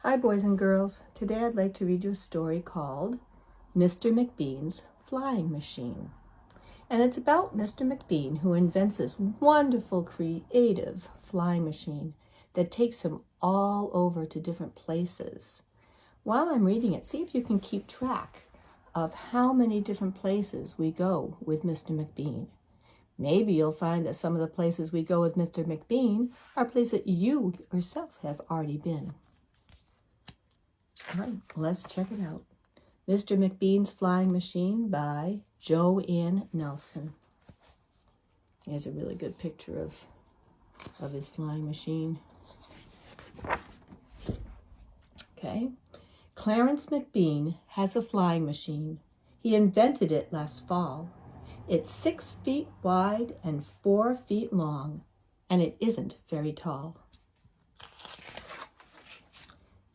Hi boys and girls. Today I'd like to read you a story called Mr. McBean's Flying Machine. And it's about Mr. McBean, who invents this wonderful creative flying machine that takes him all over to different places. While I'm reading it, see if you can keep track of how many different places we go with Mr. McBean. Maybe you'll find that some of the places we go with Mr. McBean are places that you yourself have already been. All right, let's check it out. Mr. McBean's Flying Machine by Joanne Nelson. Here's a really good picture of his flying machine. Okay. Clarence McBean has a flying machine. He invented it last fall. It's 6 feet wide and 4 feet long, and it isn't very tall.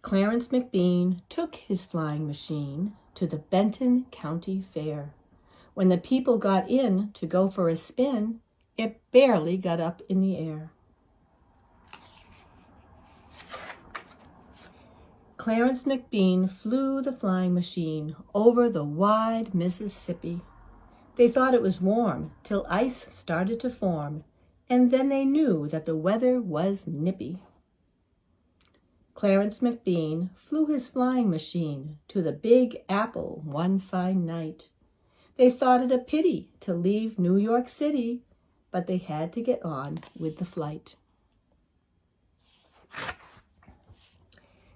Clarence McBean took his flying machine to the Benton County Fair. When the people got in to go for a spin, it barely got up in the air. Clarence McBean flew the flying machine over the wide Mississippi. They thought it was warm till ice started to form, and then they knew that the weather was nippy. Clarence McBean flew his flying machine to the Big Apple one fine night. They thought it a pity to leave New York City, but they had to get on with the flight.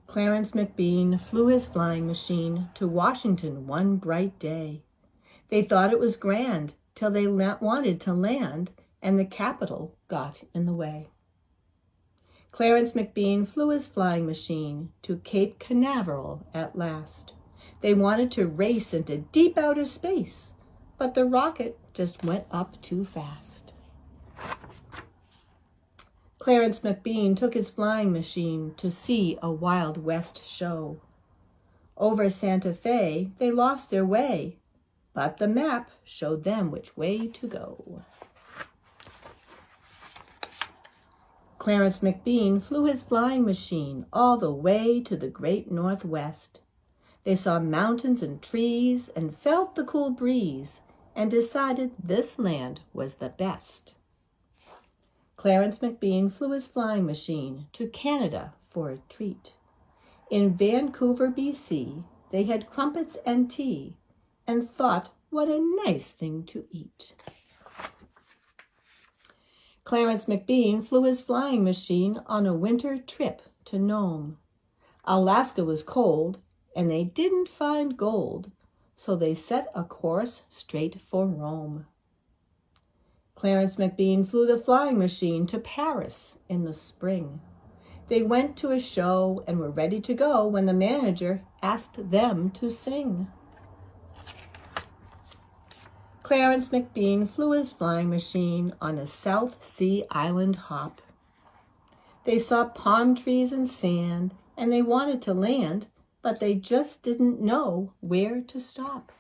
Clarence McBean flew his flying machine to Washington one bright day. They thought it was grand till they wanted to land, and the Capitol got in the way. Clarence McBean flew his flying machine to Cape Canaveral at last. They wanted to race into deep outer space, but the rocket just went up too fast. Clarence McBean took his flying machine to see a Wild West show. Over Santa Fe, they lost their way, but the map showed them which way to go. Clarence McBean flew his flying machine all the way to the great Northwest. They saw mountains and trees and felt the cool breeze and decided this land was the best. Clarence McBean flew his flying machine to Canada for a treat. In Vancouver, BC, they had crumpets and tea and thought what a nice thing to eat. Clarence McBean flew his flying machine on a winter trip to Nome. Alaska was cold, and they didn't find gold, so they set a course straight for Rome. Clarence McBean flew the flying machine to Paris in the spring. They went to a show and were ready to go when the manager asked them to sing. Clarence McBean flew his flying machine on a South Sea island hop. They saw palm trees and sand, and they wanted to land, but they just didn't know where to stop.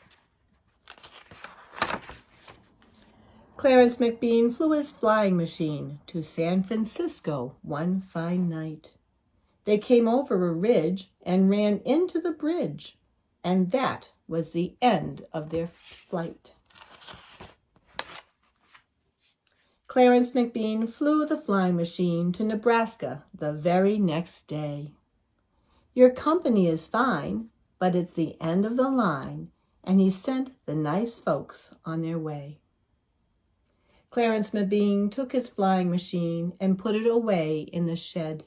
Clarence McBean flew his flying machine to San Francisco one fine night. They came over a ridge and ran into the bridge, and that was the end of their flight. Clarence McBean flew the flying machine to Nebraska the very next day. Your company is fine, but it's the end of the line, and he sent the nice folks on their way. Clarence McBean took his flying machine and put it away in the shed.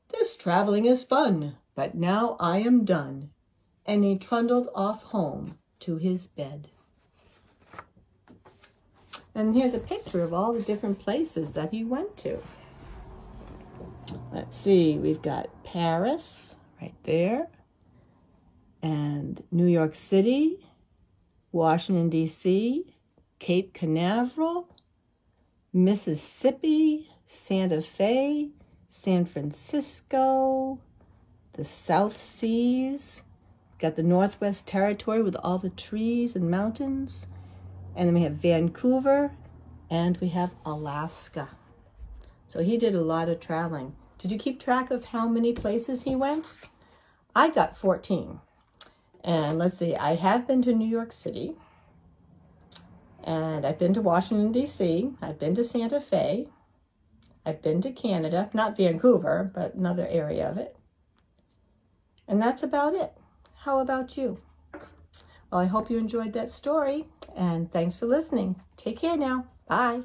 This traveling is fun, but now I am done, and he trundled off home to his bed. And here's a picture of all the different places that he went to. Let's see, we've got Paris right there, and New York City, Washington, D.C., Cape Canaveral, Mississippi, Santa Fe, San Francisco, the South Seas, got the Northwest Territory with all the trees and mountains, and then we have Vancouver, and we have Alaska. So he did a lot of traveling. Did you keep track of how many places he went? I got 14. And let's see, I have been to New York City, and I've been to Washington, D.C., I've been to Santa Fe, I've been to Canada, not Vancouver, but another area of it. And that's about it. How about you? Well, I hope you enjoyed that story, and thanks for listening. Take care now. Bye.